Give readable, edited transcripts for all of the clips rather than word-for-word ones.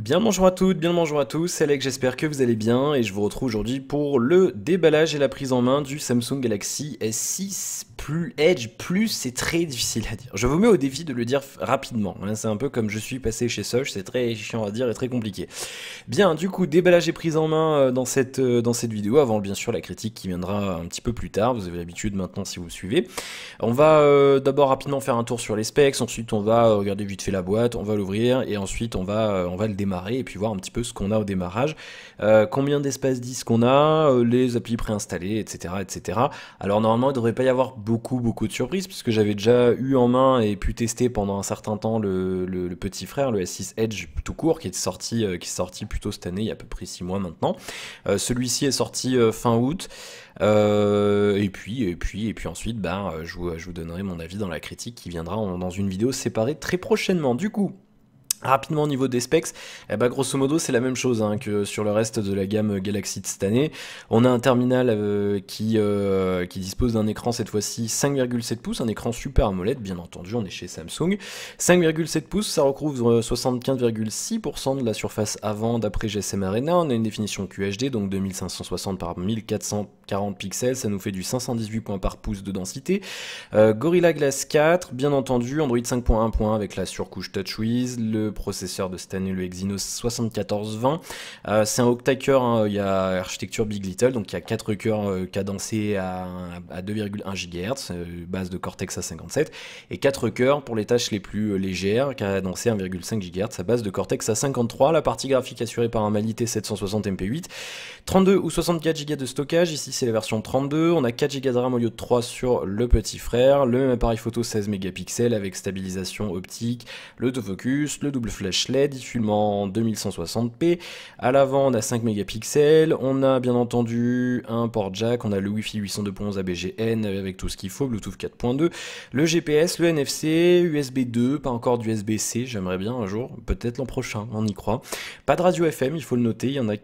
Bien le bonjour à toutes, bien le bonjour à tous, c'est Alex, j'espère que vous allez bien et je vous retrouve aujourd'hui pour le déballage et la prise en main du Samsung Galaxy S6 plus Edge plus, c'est très difficile à dire. Je vous mets au défi de le dire rapidement, hein, c'est un peu comme je suis passé chez Soch, c'est très chiant à dire et très compliqué. Bien, du coup, déballage et prise en main dans cette vidéo, avant bien sûr la critique qui viendra un petit peu plus tard, vous avez l'habitude maintenant si vous suivez. On va d'abord rapidement faire un tour sur les specs, ensuite on va regarder vite fait la boîte, on va l'ouvrir et ensuite on va le démarrer et puis voir un petit peu ce qu'on a au démarrage, combien d'espace disque on a, les applis préinstallés, etc., etc. Alors normalement il ne devrait pas y avoir beaucoup de surprises puisque j'avais déjà eu en main et pu tester pendant un certain temps le petit frère, le S6 Edge tout court qui est sorti plutôt cette année, il y a à peu près 6 mois maintenant. Celui-ci est sorti fin août. Et puis ensuite, je vous donnerai mon avis dans la critique qui viendra dans une vidéo séparée très prochainement. Du coup, rapidement au niveau des specs, grosso modo c'est la même chose hein, que sur le reste de la gamme Galaxy de cette année. On a un terminal qui dispose d'un écran cette fois-ci 5,7 pouces, un écran Super AMOLED bien entendu, on est chez Samsung. 5,7 pouces, ça recouvre 75,6% de la surface avant d'après GSM Arena. On a une définition QHD, donc 2560 par 1440 pixels, ça nous fait du 518 points par pouce de densité. Gorilla Glass 4, bien entendu, Android 5.1.1 avec la surcouche TouchWiz, le processeur de cette année, le Exynos 7420. C'est un octa-cœur, hein, il y a architecture Big Little, donc il y a 4 cœurs cadencés à 2,1 GHz, base de Cortex A57, et 4 cœurs pour les tâches les plus légères, cadencés à 1,5 GHz à base de Cortex A53. La partie graphique assurée par un Mali T760 MP8, 32 ou 64 Go de stockage, ici c'est la version 32, on a 4 Go de RAM au lieu de 3 sur le petit frère, le même appareil photo 16 mégapixels avec stabilisation optique, l'autofocus, le double flash LED, filmant en 2160p, à l'avant on a 5 mégapixels, on a bien entendu un port jack, on a le Wi-Fi 802.11 ABGN avec tout ce qu'il faut, Bluetooth 4.2, le GPS, le NFC, USB 2, pas encore d'USB-C, j'aimerais bien un jour, peut-être l'an prochain, on y croit. Pas de radio FM, il faut le noter, il y en a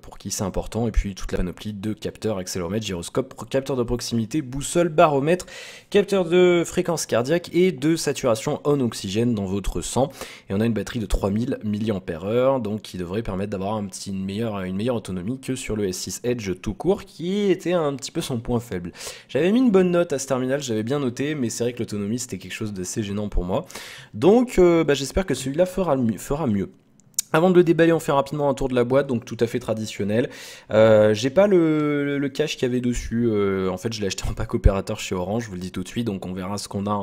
pour qui c'est important, et puis toute la panoplie de capteurs, accéléromètre, gyroscope, capteur de proximité, boussole, baromètre, capteur de fréquence cardiaque et de saturation en oxygène dans votre sang. Et on a une batterie de 3000 mAh, donc qui devrait permettre d'avoir une meilleure autonomie que sur le S6 Edge tout court, qui était un petit peu son point faible. J'avais mis une bonne note à ce terminal, j'avais bien noté, mais c'est vrai que l'autonomie c'était quelque chose d'assez gênant pour moi. Donc j'espère que celui-là fera mieux. Avant de le déballer, on fait rapidement un tour de la boîte, donc tout à fait traditionnel. J'ai pas le cache qu'il y avait dessus. En fait, je l'ai acheté en pack opérateur chez Orange, je vous le dis tout de suite. Donc, on verra ce qu'on a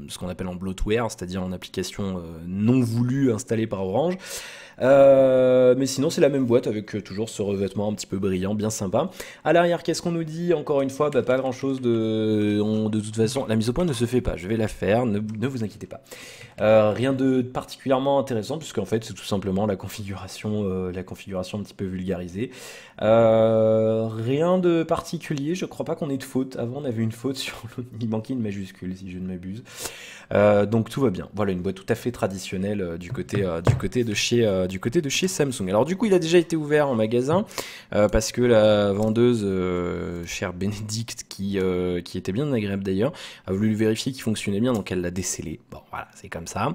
ce qu'on appelle en bloatware, c'est-à-dire en application non voulue installée par Orange. Mais sinon c'est la même boîte avec toujours ce revêtement un petit peu brillant, bien sympa. À l'arrière, qu'est-ce qu'on nous dit? Encore une fois, pas grand chose de toute façon, la mise au point ne se fait pas, je vais la faire, ne vous inquiétez pas. Rien de particulièrement intéressant puisqu'en fait c'est tout simplement la configuration un petit peu vulgarisée. Rien de particulier, je crois pas qu'on ait de faute. Avant on avait une faute sur il manquait une majuscule si je ne m'abuse. Donc tout va bien. Voilà une boîte tout à fait traditionnelle du côté de chez Samsung. Alors du coup il a déjà été ouvert en magasin parce que la vendeuse chère Bénédicte qui était bien agréable d'ailleurs a voulu vérifier qu'il fonctionnait bien, donc elle l'a décellé. Bon voilà, c'est comme ça.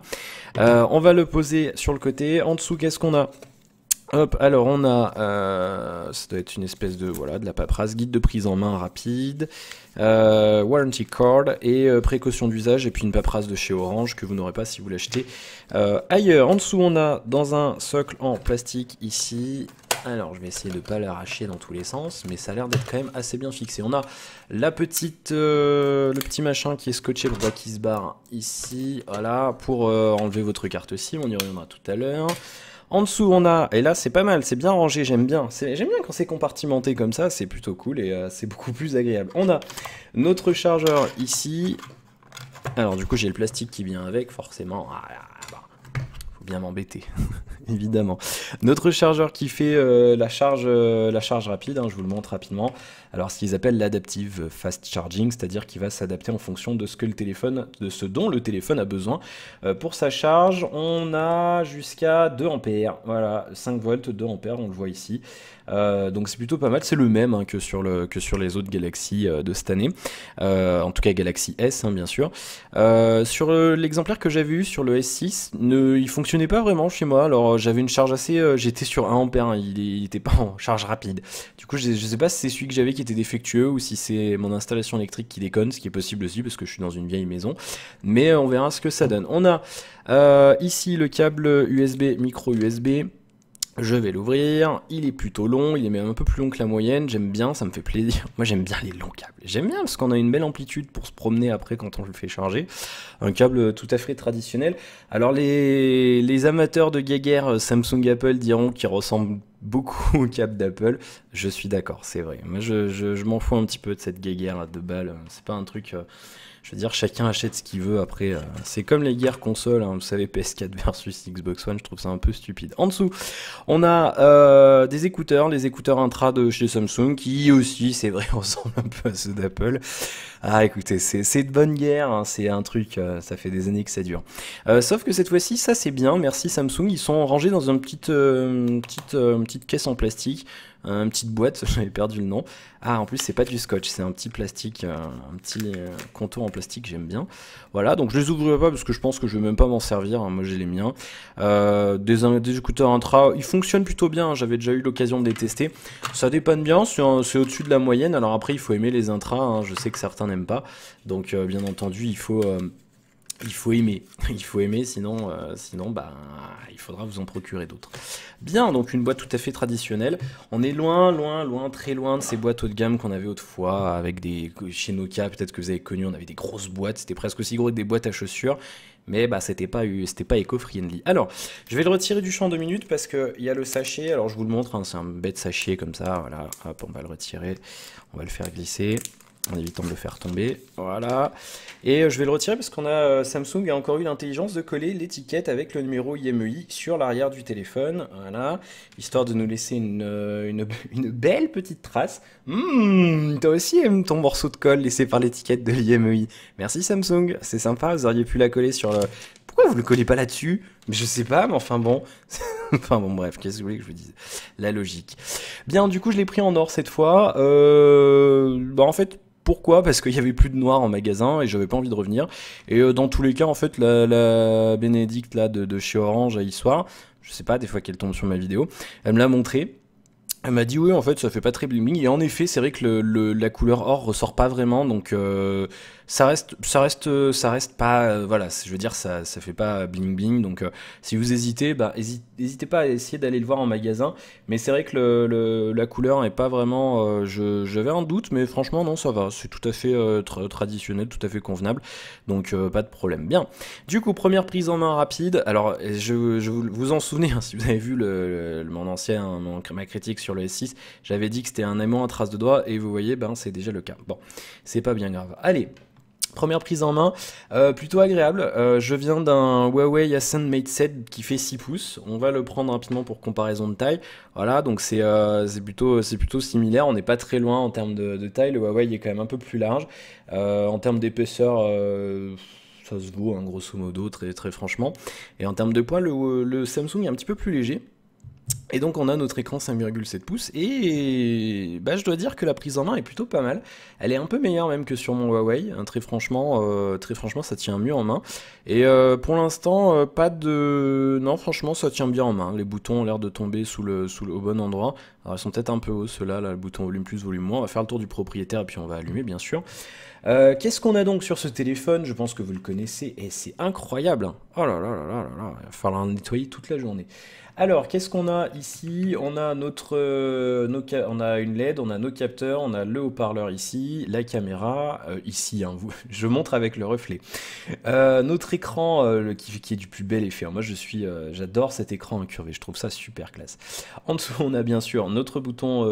On va le poser sur le côté. En dessous, qu'est-ce qu'on a? Hop, alors on a, ça doit être une espèce de la paperasse, guide de prise en main rapide, warranty card et précaution d'usage, et puis une paperasse de chez Orange que vous n'aurez pas si vous l'achetez ailleurs. En dessous on a dans un socle en plastique ici, alors je vais essayer de ne pas l'arracher dans tous les sens, mais ça a l'air d'être quand même assez bien fixé. On a le petit machin qui est scotché pour pas qu'il se barre ici, voilà, pour enlever votre carte SIM, on y reviendra tout à l'heure. En dessous, on a, et là c'est pas mal, c'est bien rangé, j'aime bien. J'aime bien quand c'est compartimenté comme ça, c'est plutôt cool et c'est beaucoup plus agréable. On a notre chargeur ici. Alors du coup, j'ai le plastique qui vient avec, forcément. Faut bien m'embêter, évidemment. Notre chargeur qui fait la charge rapide, hein, je vous le montre rapidement. Alors ce qu'ils appellent l'adaptive fast charging, c'est-à-dire qu'il va s'adapter en fonction de ce dont le téléphone a besoin. Pour sa charge, on a jusqu'à 2 ampères, voilà, 5 volts, 2 ampères, on le voit ici. Donc c'est plutôt pas mal, c'est le même hein, que sur les autres Galaxy de cette année, en tout cas Galaxy S hein, bien sûr. Sur l'exemplaire que j'avais eu sur le S6, il fonctionne fonctionnait pas vraiment chez moi. Alors j'avais une charge assez, j'étais sur 1 ampère, hein, il était pas en charge rapide. Du coup je sais pas si c'est celui que j'avais qui était défectueux ou si c'est mon installation électrique qui déconne, ce qui est possible aussi parce que je suis dans une vieille maison. Mais on verra ce que ça donne. On a ici le câble USB, micro USB. Je vais l'ouvrir, il est plutôt long, il est même un peu plus long que la moyenne, j'aime bien, ça me fait plaisir. Moi j'aime bien les longs câbles, j'aime bien parce qu'on a une belle amplitude pour se promener après quand on le fait charger. Un câble tout à fait traditionnel. Alors les amateurs de guéguerre Samsung Apple diront qu'il ressemble beaucoup au câble d'Apple. Je suis d'accord, c'est vrai. Moi je m'en fous un petit peu de cette guéguerre à 2 balles, c'est pas un truc... Je veux dire, chacun achète ce qu'il veut après. C'est comme les guerres consoles, hein, vous savez, PS4 versus Xbox One, je trouve ça un peu stupide. En dessous, on a des écouteurs, les écouteurs intra de chez Samsung, qui aussi, c'est vrai, ressemblent un peu à ceux d'Apple. Ah, écoutez, c'est de bonne guerre, hein, c'est un truc, ça fait des années que ça dure. Sauf que cette fois-ci, ça c'est bien, merci Samsung, ils sont rangés dans une petite caisse en plastique. Une petite boîte, j'avais perdu le nom. Ah, en plus, c'est pas du scotch, c'est un petit plastique, un petit contour en plastique, j'aime bien. Voilà, donc je les ouvrirai pas parce que je pense que je vais même pas m'en servir, hein, moi j'ai les miens. Des écouteurs intra, ils fonctionnent plutôt bien, hein, j'avais déjà eu l'occasion de les tester. Ça dépanne bien, c'est au-dessus de la moyenne, alors après il faut aimer les intras, hein, je sais que certains n'aiment pas. Donc bien entendu, il faut aimer, il faut aimer, sinon bah, il faudra vous en procurer d'autres. Bien, donc une boîte tout à fait traditionnelle. On est loin, très loin de ces boîtes haut de gamme qu'on avait autrefois, avec chez Nokia, peut-être que vous avez connu, on avait des grosses boîtes, c'était presque aussi gros que des boîtes à chaussures, mais bah c'était pas éco-friendly. Alors, je vais le retirer du champ 2 minutes parce qu'il y a le sachet, alors je vous le montre, hein, c'est un bête sachet comme ça, voilà, hop, on va le retirer, on va le faire glisser, en évitant de le faire tomber, voilà. Et je vais le retirer parce qu'on a Samsung a encore eu l'intelligence de coller l'étiquette avec le numéro IMEI sur l'arrière du téléphone, voilà, histoire de nous laisser une belle petite trace. Toi aussi aimes ton morceau de colle laissé par l'étiquette de l'IMEI. Merci Samsung, c'est sympa, vous auriez pu la coller sur le... Pourquoi vous le collez pas là-dessus? Je sais pas, mais enfin bon... Enfin bon bref, qu'est-ce que vous voulez que je vous dise? La logique. Bien, du coup je l'ai pris en or cette fois. Bah en fait... Pourquoi? Parce qu'il y avait plus de noir en magasin et j'avais pas envie de revenir. Et dans tous les cas, en fait, la Bénédicte là de chez Orange à Issoire, je sais pas, des fois qu'elle tombe sur ma vidéo, elle me l'a montré. Elle m'a dit oui, en fait, ça fait pas très bling bling. Et en effet, c'est vrai que la couleur or ressort pas vraiment, donc ça reste pas, voilà, je veux dire, ça fait pas bling bling. Donc si vous hésitez, bah hésitez pas à essayer d'aller le voir en magasin. Mais c'est vrai que la couleur est pas vraiment, j'avais un doute, mais franchement non, ça va. C'est tout à fait traditionnel, tout à fait convenable, donc pas de problème. Bien. Du coup, première prise en main rapide. Alors, vous en souvenez, hein, si vous avez vu ma critique sur le S6, j'avais dit que c'était un aimant à trace de doigt, et vous voyez, ben c'est déjà le cas. Bon, c'est pas bien grave. Allez. Première prise en main, plutôt agréable. Je viens d'un Huawei Ascend Mate 7 qui fait 6 pouces. On va le prendre rapidement pour comparaison de taille. Voilà, donc c'est plutôt similaire. On n'est pas très loin en termes de taille. Le Huawei est quand même un peu plus large. En termes d'épaisseur, ça se vaut, hein, grosso modo, très, très franchement. Et en termes de poids, le Samsung est un petit peu plus léger. Et donc on a notre écran 5,7 pouces et bah, je dois dire que la prise en main est plutôt pas mal. Elle est un peu meilleure même que sur mon Huawei, hein, très franchement ça tient mieux en main. Et pour l'instant non, franchement ça tient bien en main. Les boutons ont l'air de tomber au bon endroit. Alors ils sont peut-être un peu hauts ceux-là, là, le bouton volume plus, volume moins. On va faire le tour du propriétaire et puis on va allumer bien sûr. Qu'est-ce qu'on a donc sur ce téléphone? Je pense que vous le connaissez et c'est incroyable, hein. Oh là là là là là là, il va falloir le nettoyer toute la journée. Alors, qu'est-ce qu'on a ici? On a on a une LED, on a nos capteurs, on a le haut-parleur ici, la caméra ici, hein, je montre avec le reflet. Notre écran qui est du plus bel effet. Moi, j'adore cet écran incurvé, je trouve ça super classe. En dessous, on a bien sûr notre bouton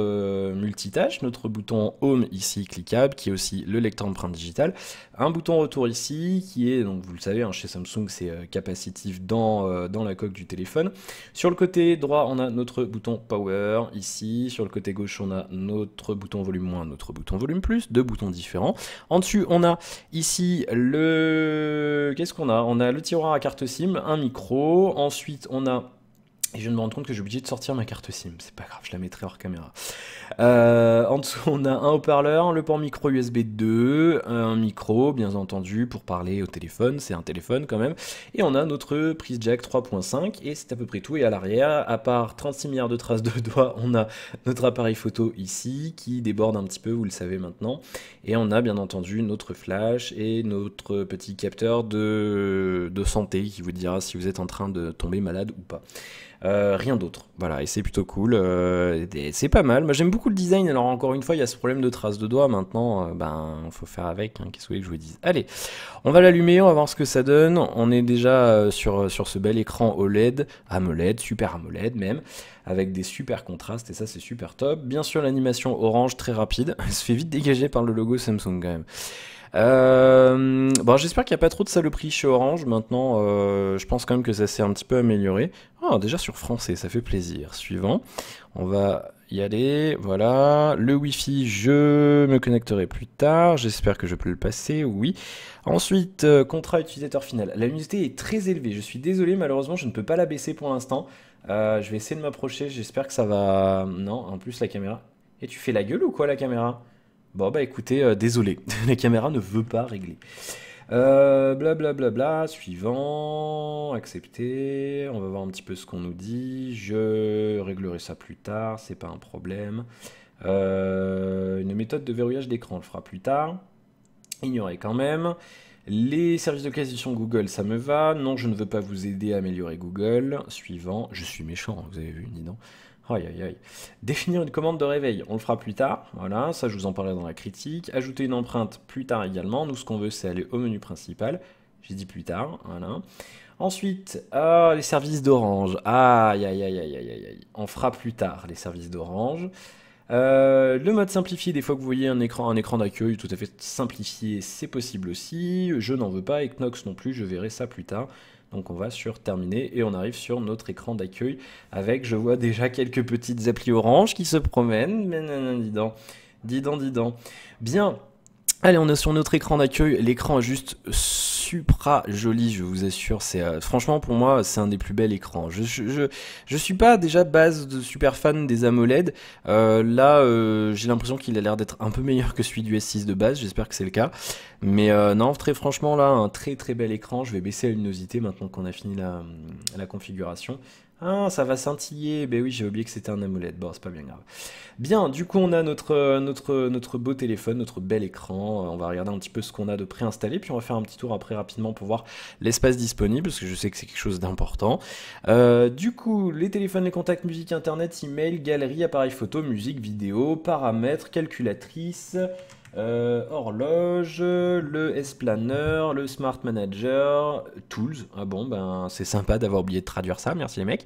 multitâche, notre bouton Home ici cliquable, qui est aussi le lecteur d'empreinte digitale. Un bouton retour ici, qui est, donc vous le savez, hein, chez Samsung, c'est capacitif dans la coque du téléphone. Sur le côté droit, on a notre bouton Power, ici. Sur le côté gauche, on a notre bouton volume moins, notre bouton volume plus, 2 boutons différents. En dessus, on a ici qu'est-ce qu'on a? On a le tiroir à carte SIM, un micro. Ensuite, on a Et je viens de me rendre compte que j'ai obligé de sortir ma carte SIM. C'est pas grave, je la mettrai hors caméra. En dessous, on a un haut-parleur, le port micro USB 2, un micro, bien entendu, pour parler au téléphone. C'est un téléphone quand même. Et on a notre prise jack 3.5. Et c'est à peu près tout. Et à l'arrière, à part 36 milliards de traces de doigts, on a notre appareil photo ici, qui déborde un petit peu, vous le savez maintenant. Et on a bien entendu notre flash et notre petit capteur de santé qui vous dira si vous êtes en train de tomber malade ou pas. Rien d'autre, voilà, et c'est plutôt cool, et c'est pas mal. Moi j'aime beaucoup le design. Alors encore une fois, il y a ce problème de traces de doigts. Maintenant, ben, faut faire avec, hein. Qu'est-ce que vous voulez que je vous dise? Allez, on va l'allumer, on va voir ce que ça donne. On est déjà sur ce bel écran OLED, AMOLED, super AMOLED même, avec des super contrastes, et ça c'est super top. Bien sûr, l'animation orange très rapide, elle se fait vite dégager par le logo Samsung quand même. Bon, j'espère qu'il n'y a pas trop de saloperies chez Orange. Maintenant, je pense quand même que ça s'est un petit peu amélioré. Ah, déjà sur français, ça fait plaisir. Suivant, on va y aller. Voilà, le Wi-Fi, je me connecterai plus tard. J'espère que je peux le passer, oui. Ensuite, contrat utilisateur final. La luminosité est très élevée. Je suis désolé, malheureusement, je ne peux pas la baisser pour l'instant. Je vais essayer de m'approcher. J'espère que ça va... Non, en plus, la caméra... Et tu fais la gueule ou quoi, la caméra? Bon bah écoutez, désolé, la caméra ne veut pas régler. Blablabla, suivant, accepter, on va voir un petit peu ce qu'on nous dit, je réglerai ça plus tard, c'est pas un problème. Une méthode de verrouillage d'écran, on le fera plus tard. Ignorer quand même. Les services de localisation Google, ça me va. Non, je ne veux pas vous aider à améliorer Google. Suivant, je suis méchant, vous avez vu, dis donc. Aïe aïe aïe. Définir une commande de réveil, on le fera plus tard. Voilà, ça je vous en parlerai dans la critique. Ajouter une empreinte plus tard également. Nous, ce qu'on veut, c'est aller au menu principal. J'ai dit plus tard, voilà. Ensuite, les services d'Orange. Aïe aïe aïe aïe aïe aïe. On fera plus tard les services d'Orange. Le mode simplifié, des fois que vous voyez un écran d'accueil tout à fait simplifié, c'est possible aussi. Je n'en veux pas, et Knox non plus, je verrai ça plus tard. Donc on va sur terminer et on arrive sur notre écran d'accueil avec, je vois déjà quelques petites applis Orange qui se promènent. Mais non, dis donc. Bien. Allez, on est sur notre écran d'accueil. L'écran est juste supra joli, je vous assure. C'est franchement pour moi, c'est un des plus bels écrans. Je suis pas déjà base de super fan des AMOLED. Là, j'ai l'impression qu'il a l'air d'être un peu meilleur que celui du S6 de base. J'espère que c'est le cas. Mais non, très franchement, là, un très très bel écran. Je vais baisser la luminosité maintenant qu'on a fini la configuration. Ah, ça va scintiller. Ben oui, j'ai oublié que c'était un AMOLED. Bon, c'est pas bien grave. Bien, du coup, on a notre beau téléphone, notre bel écran. On va regarder un petit peu ce qu'on a de préinstallé, puis on va faire un petit tour après rapidement pour voir l'espace disponible, parce que je sais que c'est quelque chose d'important. Du coup, les téléphones, les contacts, musique, internet, email, galerie, appareil photo, musique, vidéo, paramètres, calculatrice... horloge, le S-Planner, le Smart Manager, Tools. Ah bon, ben c'est sympa d'avoir oublié de traduire ça, merci les mecs.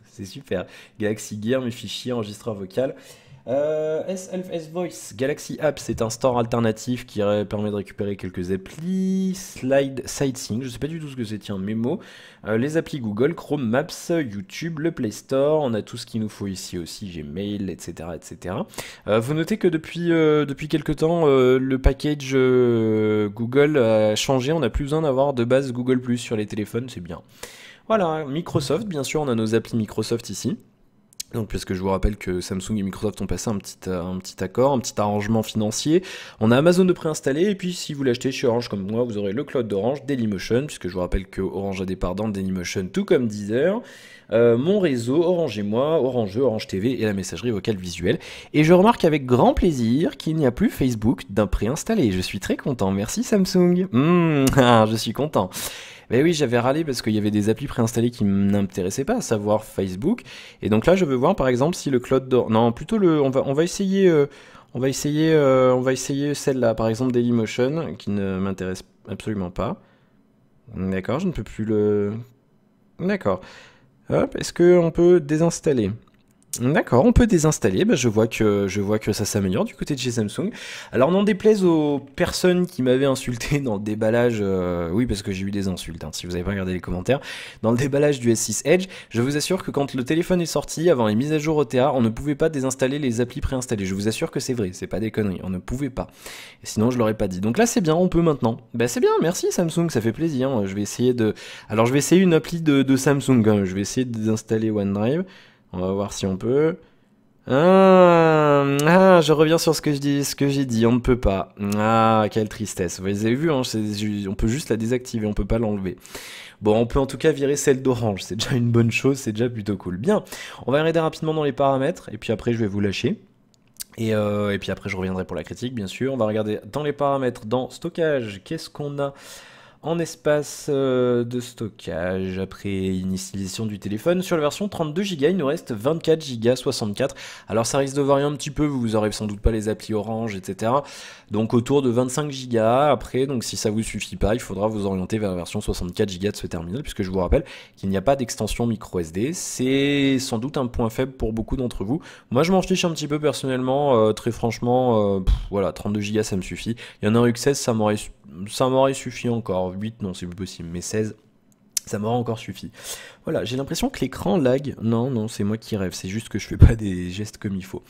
C'est super. Galaxy Gear, mes fichiers, enregistreur vocal. S Voice, Galaxy Apps, c'est un store alternatif qui permet de récupérer quelques applis. Sightseeing, je sais pas du tout ce que c'est, tiens, Memo. Les applis Google, Chrome, Maps, YouTube, le Play Store, on a tout ce qu'il nous faut ici aussi, Gmail, etc. etc. Vous notez que depuis quelques temps, le package Google a changé, on n'a plus besoin d'avoir de base Google Plus sur les téléphones, c'est bien. Voilà, Microsoft, bien sûr, on a nos applis Microsoft ici. Donc, puisque je vous rappelle que Samsung et Microsoft ont passé un petit accord, un petit arrangement financier. On a Amazon de préinstaller, et puis si vous l'achetez chez Orange comme moi, vous aurez le cloud d'Orange, Dailymotion, puisque je vous rappelle que Orange a des parts dans Dailymotion, tout comme Deezer. Mon réseau, Orange et moi, Orange Jeux, Orange TV et la messagerie vocale visuelle. Et je remarque avec grand plaisir qu'il n'y a plus Facebook d'un préinstallé. Je suis très content, merci Samsung. Je suis content. Mais oui, j'avais râlé parce qu'il y avait des applis préinstallées qui n'intéressaient pas, à savoir Facebook. Et donc là, je veux voir par exemple si le cloud d'Orange... Non, plutôt le... On va essayer... On va essayer celle-là, par exemple Dailymotion, qui ne m'intéresse absolument pas. D'accord, je ne peux plus le... D'accord. Hop, est-ce qu'on peut désinstaller? D'accord, on peut désinstaller. Bah, je vois que ça s'améliore du côté de chez Samsung. Alors n'en déplaise aux personnes qui m'avaient insulté dans le déballage, oui parce que j'ai eu des insultes, hein, si vous n'avez pas regardé les commentaires, dans le déballage du S6 Edge, je vous assure que quand le téléphone est sorti, avant les mises à jour OTA, on ne pouvait pas désinstaller les applis préinstallées. Je vous assure que c'est vrai, c'est pas des conneries, on ne pouvait pas. Et sinon je l'aurais pas dit. Donc là c'est bien, on peut maintenant. Bah c'est bien, merci Samsung, ça fait plaisir. Je vais essayer de... Alors je vais essayer une appli de Samsung, hein. Je vais essayer de désinstaller OneDrive. On va voir si on peut. Je reviens sur ce que j'ai dit, on ne peut pas. Ah, quelle tristesse. Vous avez vu, hein, on peut juste la désactiver, on peut pas l'enlever. Bon, on peut en tout cas virer celle d'orange, c'est déjà une bonne chose, c'est déjà plutôt cool. Bien, on va regarder rapidement dans les paramètres, et puis après je vais vous lâcher. Et puis après je reviendrai pour la critique, bien sûr. On va regarder dans les paramètres, dans stockage, qu'est-ce qu'on a en espace de stockage après initialisation du téléphone. Sur la version 32 Go, il nous reste 24 Go 64. Alors ça risque de varier un petit peu, vous aurez sans doute pas les applis Orange, etc. Donc autour de 25 Go. Après, donc si ça vous suffit pas, il faudra vous orienter vers la version 64 Go de ce terminal, puisque je vous rappelle qu'il n'y a pas d'extension micro SD. C'est sans doute un point faible pour beaucoup d'entre vous. Moi je m'en fiche un petit peu personnellement, très franchement, voilà, 32 Go ça me suffit. Il y en a eu que 16, ça m'aurait suffi encore. 8 non c'est plus possible, mais 16 ça m'aura encore suffi. Voilà, j'ai l'impression que l'écran lag. Non, c'est moi qui rêve, c'est juste que je fais pas des gestes comme il faut.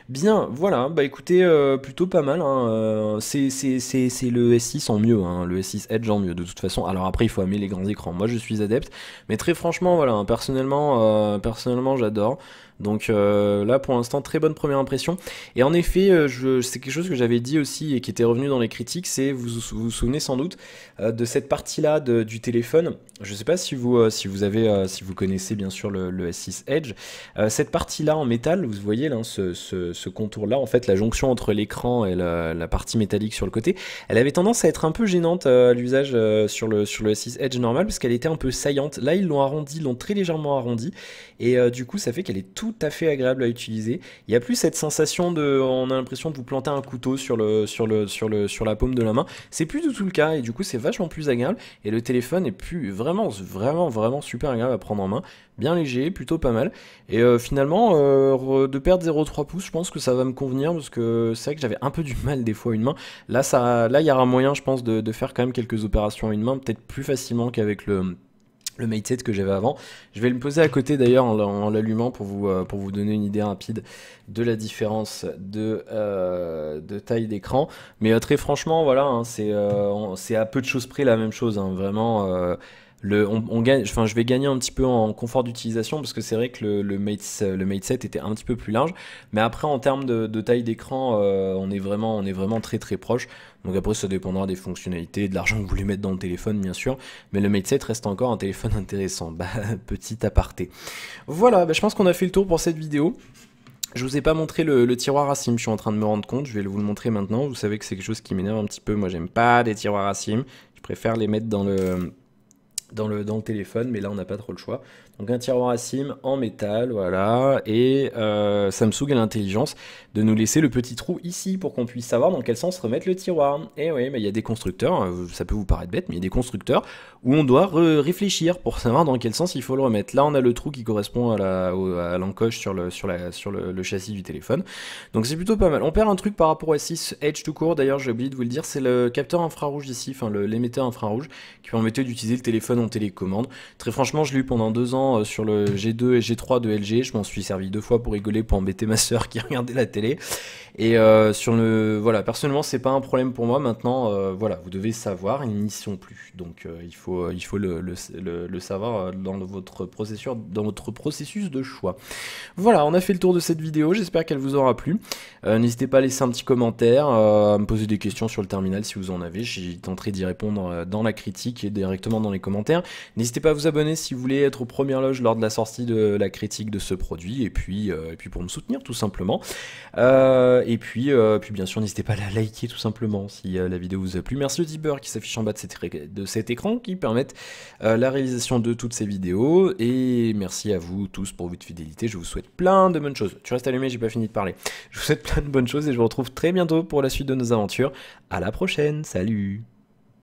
Bien, voilà, bah écoutez, plutôt pas mal, hein. C'est le S6 en mieux, hein, le S6 Edge en mieux de toute façon. Alors après, il faut aimer les grands écrans, moi je suis adepte, mais très franchement, voilà, hein, personnellement j'adore. Donc là pour l'instant très bonne première impression. Et en effet c'est quelque chose que j'avais dit aussi et qui était revenu dans les critiques, c'est vous souvenez sans doute de cette partie là du téléphone. Je sais pas si vous connaissez bien sûr le S6 Edge. Cette partie là en métal, vous voyez là ce contour là, en fait la jonction entre l'écran et la partie métallique sur le côté, elle avait tendance à être un peu gênante à l'usage sur le S6 Edge normal, parce qu'elle était un peu saillante. Là ils l'ont arrondi, ils l'ont très légèrement arrondi, et du coup ça fait qu'elle est tout à fait agréable à utiliser. Il n'y a plus cette sensation on a l'impression de vous planter un couteau sur la paume de la main. C'est plus du tout le cas, et du coup c'est vachement plus agréable, et le téléphone est plus vraiment super agréable à prendre en main, bien léger, plutôt pas mal. Et finalement de perdre 0,3 pouces, je pense que ça va me convenir, parce que c'est vrai que j'avais un peu du mal des fois à une main. Là il y aura moyen, je pense, de faire quand même quelques opérations à une main, peut-être plus facilement qu'avec le Mate 7 que j'avais avant. Je vais le poser à côté d'ailleurs en l'allumant pour vous donner une idée rapide de la différence de taille d'écran. Mais très franchement, voilà, hein, c'est à peu de choses près la même chose, hein, vraiment. Je vais gagner un petit peu en confort d'utilisation, parce que c'est vrai que le Mate 7 était un petit peu plus large, mais après en termes de taille d'écran, on est vraiment très proche. Donc après ça dépendra des fonctionnalités, de l'argent que vous voulez mettre dans le téléphone bien sûr, mais le Mate 7 reste encore un téléphone intéressant. Bah, petit aparté. Voilà, bah, je pense qu'on a fait le tour pour cette vidéo. Je vous ai pas montré le tiroir à SIM, je suis en train de me rendre compte, je vais vous le montrer maintenant. Vous savez que c'est quelque chose qui m'énerve un petit peu, moi j'aime pas des tiroirs à SIM, je préfère les mettre dans le téléphone, mais là on n'a pas trop le choix. Donc un tiroir à SIM en métal, voilà, et Samsung a l'intelligence de nous laisser le petit trou ici pour qu'on puisse savoir dans quel sens remettre le tiroir. Et oui, mais il y a des constructeurs, ça peut vous paraître bête, mais il y a des constructeurs où on doit réfléchir pour savoir dans quel sens il faut le remettre. Là on a le trou qui correspond à l'encoche sur le châssis du téléphone, donc c'est plutôt pas mal. On perd un truc par rapport au S6 Edge tout court, d'ailleurs j'ai oublié de vous le dire, c'est le capteur infrarouge ici, enfin l'émetteur infrarouge qui permettait d'utiliser le téléphone en télécommande. Très franchement, je l'ai eu pendant 2 ans sur le G2 et G3 de LG. Je m'en suis servi 2 fois pour rigoler, pour embêter ma soeur qui regardait la télé. Et voilà, personnellement, c'est pas un problème pour moi. Maintenant, voilà, vous devez savoir, ils n'y sont plus. Donc, il faut le savoir dans votre processus de choix. Voilà, on a fait le tour de cette vidéo. J'espère qu'elle vous aura plu. N'hésitez pas à laisser un petit commentaire, à me poser des questions sur le terminal si vous en avez. J'y tenterai d'y répondre dans la critique et directement dans les commentaires. N'hésitez pas à vous abonner si vous voulez être aux premières loges lors de la sortie de la critique de ce produit, et puis pour me soutenir tout simplement. Et puis bien sûr, n'hésitez pas à la liker tout simplement si la vidéo vous a plu. Merci au Dibber qui s'affiche en bas de cet écran, qui permettent la réalisation de toutes ces vidéos. Et merci à vous tous pour votre fidélité. Je vous souhaite plein de bonnes choses. Tu restes allumé, j'ai pas fini de parler. Je vous souhaite plein de bonnes choses et je vous retrouve très bientôt pour la suite de nos aventures. À la prochaine, salut!